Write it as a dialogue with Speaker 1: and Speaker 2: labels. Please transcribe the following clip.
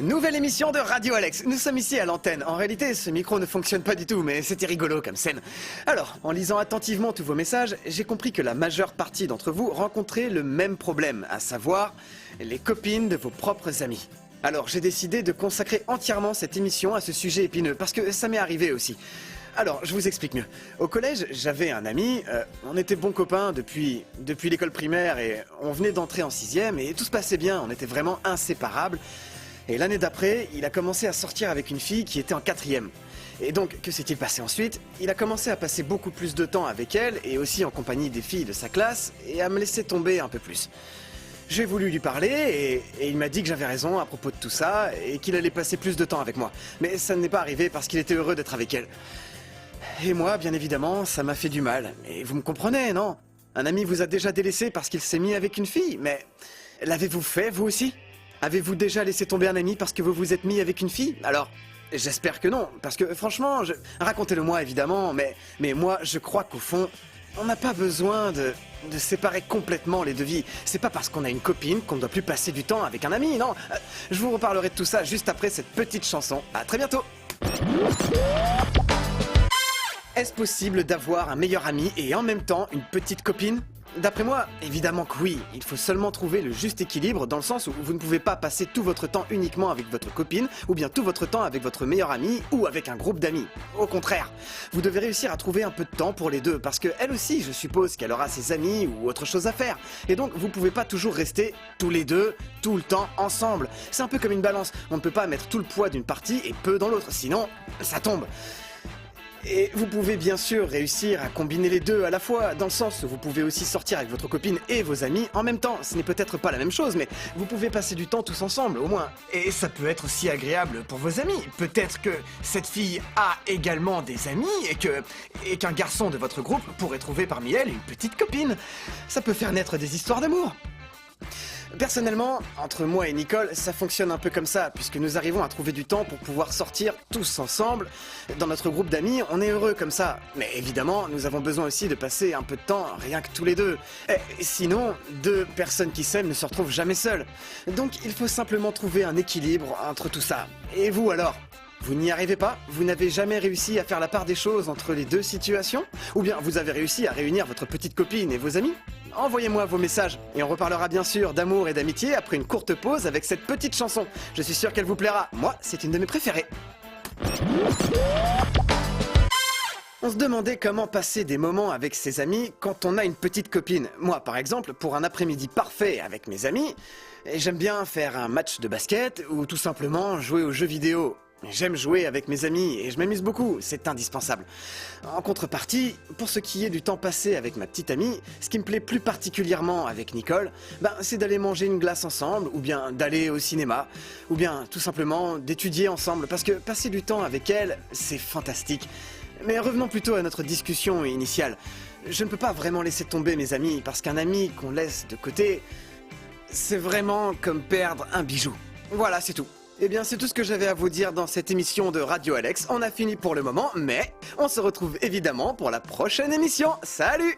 Speaker 1: Nouvelle émission de Radio Alex. Nous sommes ici à l'antenne. En réalité, ce micro ne fonctionne pas du tout, mais c'était rigolo comme scène. Alors, en lisant attentivement tous vos messages, j'ai compris que la majeure partie d'entre vous rencontraient le même problème, à savoir les copines de vos propres amis. Alors, j'ai décidé de consacrer entièrement cette émission à ce sujet épineux, parce que ça m'est arrivé aussi. Alors, je vous explique mieux. Au collège, j'avais un ami, on était bons copains depuis l'école primaire et on venait d'entrer en 6e et tout se passait bien, on était vraiment inséparables. Et l'année d'après, il a commencé à sortir avec une fille qui était en 4e. Et donc, que s'est-il passé ensuite? Il a commencé à passer beaucoup plus de temps avec elle et aussi en compagnie des filles de sa classe et à me laisser tomber un peu plus. J'ai voulu lui parler et il m'a dit que j'avais raison à propos de tout ça et qu'il allait passer plus de temps avec moi. Mais ça n'est pas arrivé parce qu'il était heureux d'être avec elle. Et moi, bien évidemment, ça m'a fait du mal. Et vous me comprenez, non? Un ami vous a déjà délaissé parce qu'il s'est mis avec une fille, mais l'avez-vous fait, vous aussi? Avez-vous déjà laissé tomber un ami parce que vous vous êtes mis avec une fille? Alors, j'espère que non, parce que franchement, racontez-le-moi évidemment, mais moi, je crois qu'au fond, on n'a pas besoin de séparer complètement les deux vies. C'est pas parce qu'on a une copine qu'on ne doit plus passer du temps avec un ami, non. Je vous reparlerai de tout ça juste après cette petite chanson. À très bientôt. Est-ce possible d'avoir un meilleur ami et en même temps une petite copine? D'après moi, évidemment que oui. Il faut seulement trouver le juste équilibre dans le sens où vous ne pouvez pas passer tout votre temps uniquement avec votre copine ou bien tout votre temps avec votre meilleur ami ou avec un groupe d'amis. Au contraire, vous devez réussir à trouver un peu de temps pour les deux parce qu'elle aussi, je suppose qu'elle aura ses amis ou autre chose à faire. Et donc, vous pouvez pas toujours rester tous les deux, tout le temps ensemble. C'est un peu comme une balance. On ne peut pas mettre tout le poids d'une partie et peu dans l'autre, sinon ça tombe. Et vous pouvez bien sûr réussir à combiner les deux à la fois, dans le sens où vous pouvez aussi sortir avec votre copine et vos amis en même temps. Ce n'est peut-être pas la même chose, mais vous pouvez passer du temps tous ensemble, au moins. Et ça peut être aussi agréable pour vos amis. Peut-être que cette fille a également des amis et qu'un garçon de votre groupe pourrait trouver parmi elles une petite copine. Ça peut faire naître des histoires d'amour. Personnellement, entre moi et Nicole, ça fonctionne un peu comme ça, puisque nous arrivons à trouver du temps pour pouvoir sortir tous ensemble. Dans notre groupe d'amis, on est heureux comme ça. Mais évidemment, nous avons besoin aussi de passer un peu de temps, rien que tous les deux. Sinon, deux personnes qui s'aiment ne se retrouvent jamais seules. Donc il faut simplement trouver un équilibre entre tout ça. Et vous alors ? Vous n'y arrivez pas? Vous n'avez jamais réussi à faire la part des choses entre les deux situations? Ou bien vous avez réussi à réunir votre petite copine et vos amis? Envoyez-moi vos messages et on reparlera bien sûr d'amour et d'amitié après une courte pause avec cette petite chanson. Je suis sûr qu'elle vous plaira. Moi, c'est une de mes préférées. On se demandait comment passer des moments avec ses amis quand on a une petite copine. Moi, par exemple, pour un après-midi parfait avec mes amis, j'aime bien faire un match de basket ou tout simplement jouer aux jeux vidéo. J'aime jouer avec mes amis et je m'amuse beaucoup, c'est indispensable. En contrepartie, pour ce qui est du temps passé avec ma petite amie, ce qui me plaît plus particulièrement avec Nicole, c'est d'aller manger une glace ensemble, ou bien d'aller au cinéma, ou bien tout simplement d'étudier ensemble, parce que passer du temps avec elle, c'est fantastique. Mais revenons plutôt à notre discussion initiale. Je ne peux pas vraiment laisser tomber mes amis, parce qu'un ami qu'on laisse de côté, c'est vraiment comme perdre un bijou. Voilà, c'est tout. Eh bien, c'est tout ce que j'avais à vous dire dans cette émission de Radio Alex. On a fini pour le moment, mais on se retrouve évidemment pour la prochaine émission. Salut!